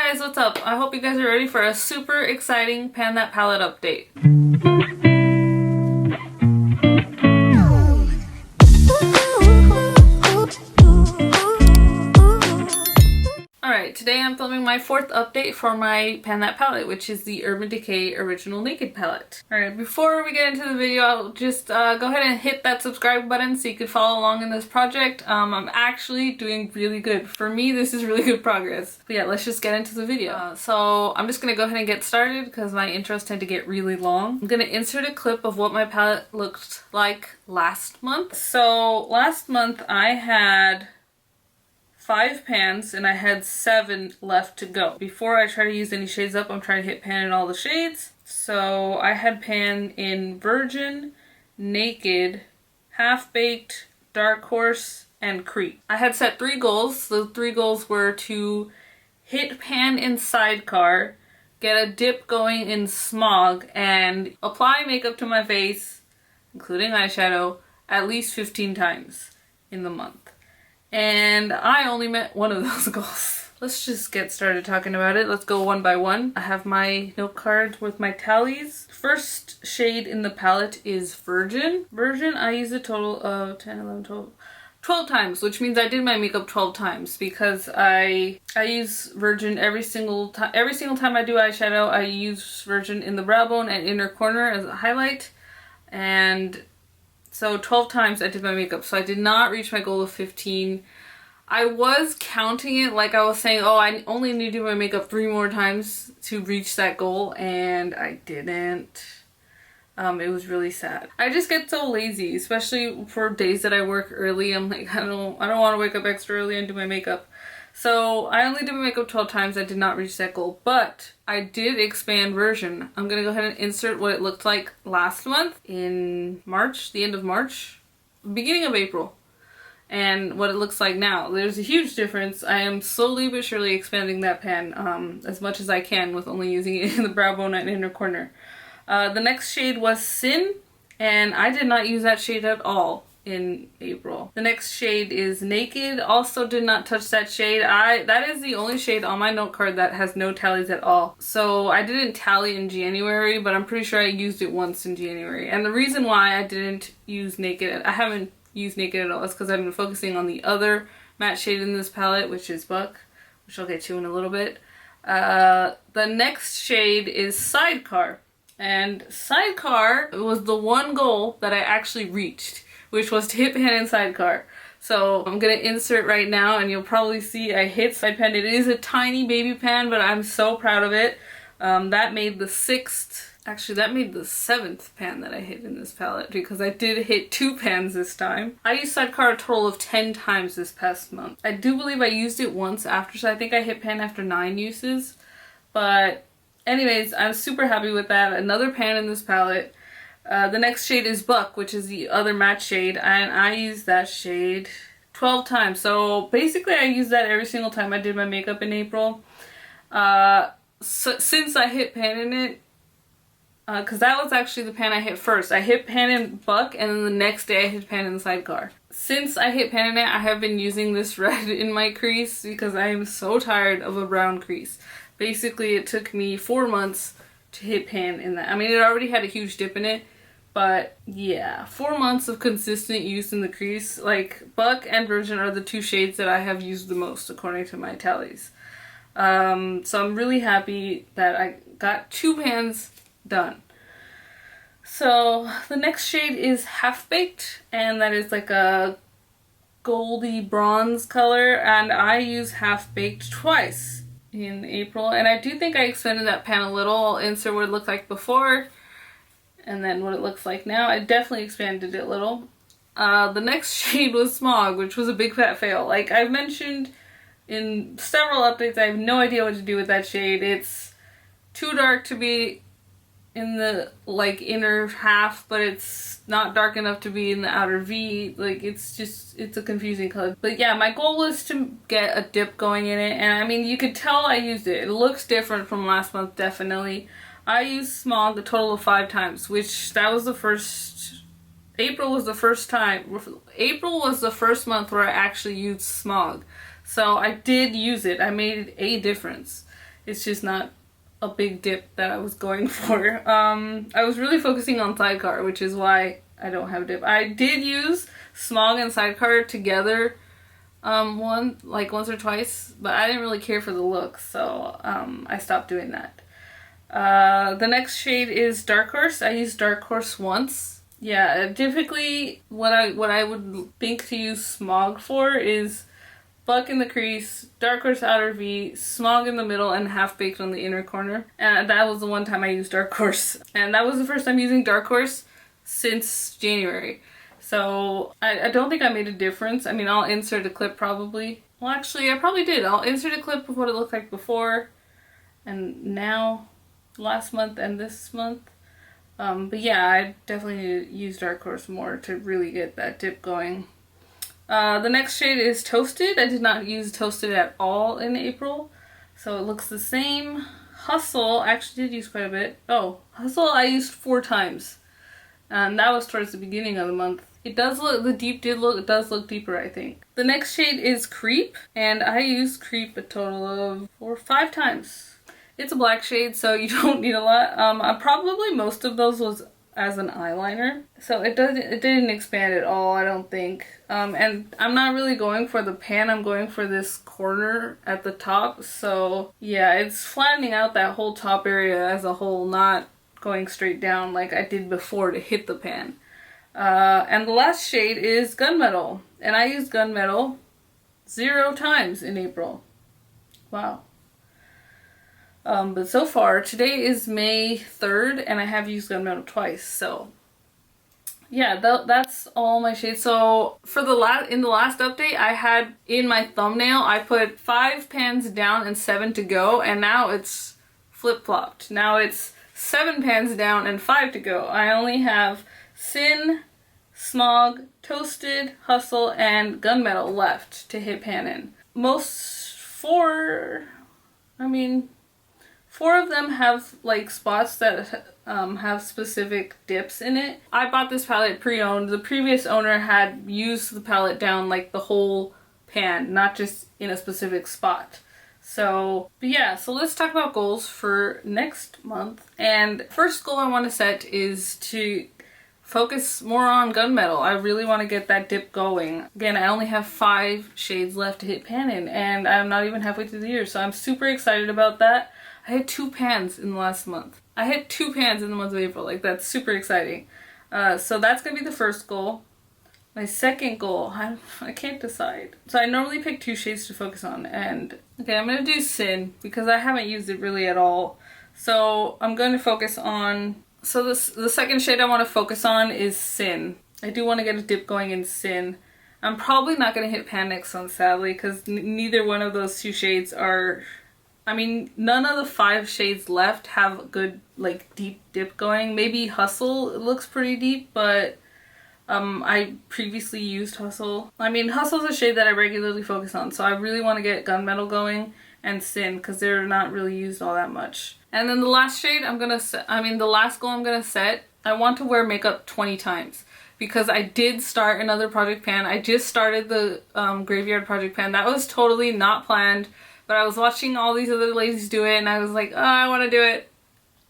guys, what's up? I hope you guys are ready for a super exciting Pan That Palette update. Alright, today I'm filming my fourth update for my Pan That Palette, which is the Urban Decay Original Naked Palette. Alright, before we get into the video, I'll just go ahead and hit that subscribe button so you can follow along in this project. I'm actually doing really good. For me, this is really good progress. But yeah, let's just get into the video. So I'm just gonna go ahead and get started because my intros tend to get really long. I'm gonna insert a clip of what my palette looked like last month. So last month I had 5 pans and I had 7 left to go. Before I try to use any shades up, I'm trying to hit pan in all the shades. So I had pan in Virgin, Naked, Half Baked, Dark Horse, and Creep. I had set 3 goals. The 3 goals were to hit pan in Sidecar, get a dip going in Smog, and apply makeup to my face, including eyeshadow, at least 15 times in the month. And I only met one of those goals. Let's just get started talking about it. Let's go one by one. I have my note cards with my tallies. First shade in the palette is Virgin. Virgin, I used a total of 10, 11, 12 times, which means I did my makeup 12 times because I use Virgin every single time. Every single time I do eyeshadow, I use Virgin in the brow bone and inner corner as a highlight. And so 12 times I did my makeup, so I did not reach my goal of 15. I was counting it like I was saying, oh, I only need to do my makeup 3 more times to reach that goal, and I didn't. It was really sad. I just get so lazy, especially for days that I work early. I'm like, I don't want to wake up extra early and do my makeup. So I only did my makeup 12 times. I did not reach that goal, but I did expand Virgin. I'm gonna go ahead and insert what it looked like last month in March, the end of March, beginning of April, and what it looks like now. There's a huge difference. I am slowly but surely expanding that pan as much as I can with only using it in the brow bone and inner corner. The next shade was Sin, and I did not use that shade at all in April. The next shade is Naked. Also did not touch that shade. That is the only shade on my note card that has no tallies at all. So I didn't tally in January, but I'm pretty sure I used it once in January. And the reason why I didn't use Naked, I haven't used Naked at all, is because I've been focusing on the other matte shade in this palette, which is Buck, which I'll get to in a little bit. The next shade is Sidecar. And Sidecar was the one goal that I actually reached, which was to hit pan in Sidecar. So I'm gonna insert right now and you'll probably see I hit side pan. It is a tiny baby pan, but I'm so proud of it. That made the 7th pan that I hit in this palette because I did hit 2 pans this time. I used Sidecar a total of 10 times this past month. I do believe I used it once after, so I think I hit pan after 9 uses. But anyways, I'm super happy with that. Another pan in this palette. The next shade is Buck, which is the other matte shade, and I used that shade 12 times. So basically I used that every single time I did my makeup in April. Since I hit pan in it, because that was actually the pan I hit first. I hit pan in Buck, and then the next day I hit pan in Sidecar. Since I hit pan in it, I have been using this red in my crease because I am so tired of a brown crease. Basically, it took me 4 months to hit pan in that. I mean, it already had a huge dip in it, but yeah, 4 months of consistent use in the crease. Like, Buck and Virgin are the 2 shades that I have used the most according to my tallies. So I'm really happy that I got 2 pans done. So the next shade is Half Baked, and that is like a goldy bronze color, and I use Half Baked twice in April, and I do think I expanded that pan a little. I'll insert what it looked like before and then what it looks like now. I definitely expanded it a little. The next shade was Smog, which was a big fat fail. Like I've mentioned in several updates, I have no idea what to do with that shade. It's too dark to be in the like inner half, but it's not dark enough to be in the outer V. Like it's a confusing color. But yeah, my goal was to get a dip going in it, and I mean you could tell I used it. It looks different from last month, definitely. I used Smog a total of 5 times, which that was the first. April was the first time. April was the first month where I actually used Smog. So I did use it. I made a difference. It's just not a big dip that I was going for. I was really focusing on Sidecar, which is why I don't have a dip. I did use Smog and Sidecar together once or twice, but I didn't really care for the look, so I stopped doing that. The next shade is Dark Horse. I used Dark Horse once. Yeah, typically what I would think to use Smog for is Buck in the crease, Dark Horse outer V, Smog in the middle, and Half Baked on the inner corner. And that was the one time I used Dark Horse. And that was the first time using Dark Horse since January. So I don't think I made a difference. I mean, I'll insert a clip probably. Well, actually, I probably did. I'll insert a clip of what it looked like before and now, last month and this month. But yeah, I definitely need to use Dark Horse more to really get that dip going. The next shade is Toasted. I did not use Toasted at all in April, so it looks the same. Hustle, I actually did use quite a bit. Oh, Hustle I used 4 times, and that was towards the beginning of the month. It does look, it does look deeper, I think. The next shade is Creep, and I used Creep a total of 4 or 5 times. It's a black shade, so you don't need a lot. Probably most of those was as an eyeliner, so it didn't expand at all, I don't think. And I'm not really going for the pan, I'm going for this corner at the top, so yeah, it's flattening out that whole top area as a whole, not going straight down like I did before to hit the pan. And the last shade is Gunmetal, and I used Gunmetal 0 times in April. Wow. But so far, today is May 3rd, and I have used Gunmetal twice, so yeah, that's all my shades. So for in the last update, I had in my thumbnail, I put 5 pans down and 7 to go, and now it's flip-flopped. Now it's 7 pans down and 5 to go. I only have Sin, Smog, Toasted, Hustle, and Gunmetal left to hit pan in. Four of them have like spots that have specific dips in it. I bought this palette pre-owned. The previous owner had used the palette down like the whole pan, not just in a specific spot. So, but yeah, so let's talk about goals for next month. And first goal I want to set is to focus more on Gunmetal. I really want to get that dip going. Again, I only have 5 shades left to hit pan in, and I'm not even halfway through the year, so I'm super excited about that. I had 2 pans in the last month. I hit 2 pans in the month of April. Like, that's super exciting. So that's going to be the first goal. My second goal, I can't decide. So I normally pick 2 shades to focus on. And, okay, I'm going to do Sin because I haven't used it really at all. So I'm going to focus on... So the second shade I want to focus on is Sin. I do want to get a dip going in Sin. I'm probably not going to hit pan next month, sadly, because neither one of those 2 shades are... I mean, none of the 5 shades left have a good, like, deep dip going. Maybe Hustle looks pretty deep, but I previously used Hustle. I mean, Hustle's a shade that I regularly focus on, so I really want to get Gunmetal going and Sin, because they're not really used all that much. And then the last shade the last goal I'm gonna set, I want to wear makeup 20 times. Because I did start another project pan. I just started the Graveyard project pan. That was totally not planned. But I was watching all these other ladies do it, and I was like, oh, I want to do it.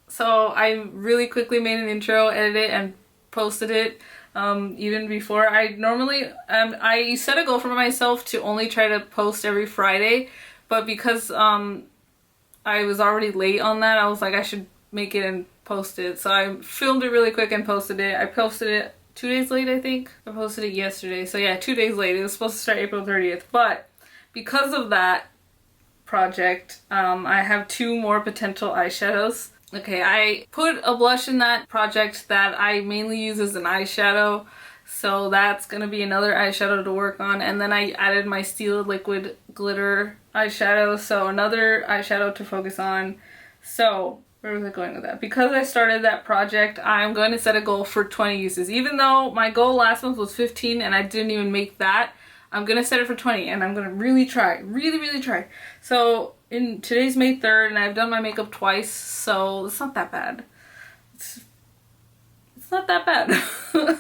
So I really quickly made an intro, edited it, and posted it. Even before I normally, I set a goal for myself to only try to post every Friday, but because I was already late on that, I was like, I should make it and post it. So I filmed it really quick and posted it. I posted it 2 days late, I think. I posted it yesterday. So yeah, 2 days late. It was supposed to start April 30th, but because of that project, I have 2 more potential eyeshadows. Okay, I put a blush in that project that I mainly use as an eyeshadow, so that's gonna be another eyeshadow to work on. And then I added my Stila Liquid Glitter eyeshadow, so another eyeshadow to focus on. So where was I going with that? Because I started that project, I'm going to set a goal for 20 uses. Even though my goal last month was 15 and I didn't even make that, I'm gonna set it for 20, and I'm gonna really try. Really try. So today's May 3rd, and I've done my makeup twice, so it's not that bad. It's not that bad.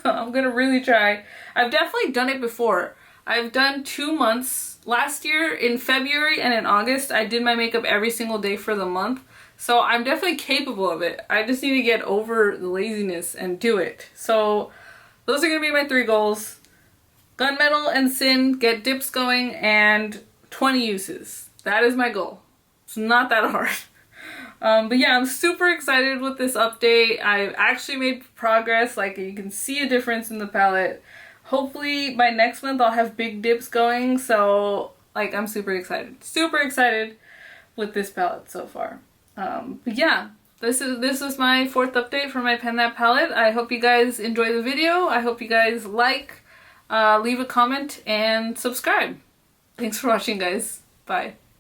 I'm gonna really try. I've definitely done it before. I've done 2 months last year in February and in August, I did my makeup every single day for the month. So I'm definitely capable of it. I just need to get over the laziness and do it. So those are going to be my 3 goals. Gunmetal and Sin, get dips going, and 20 uses. That is my goal. It's not that hard. But yeah, I'm super excited with this update. I've actually made progress. Like, you can see a difference in the palette. Hopefully by next month I'll have big dips going. So like, I'm super excited. Super excited with this palette so far. But yeah, this was my 4th update for my Pen That palette. I hope you guys enjoy the video. I hope you guys like, leave a comment, and subscribe. Thanks for watching, guys. Bye.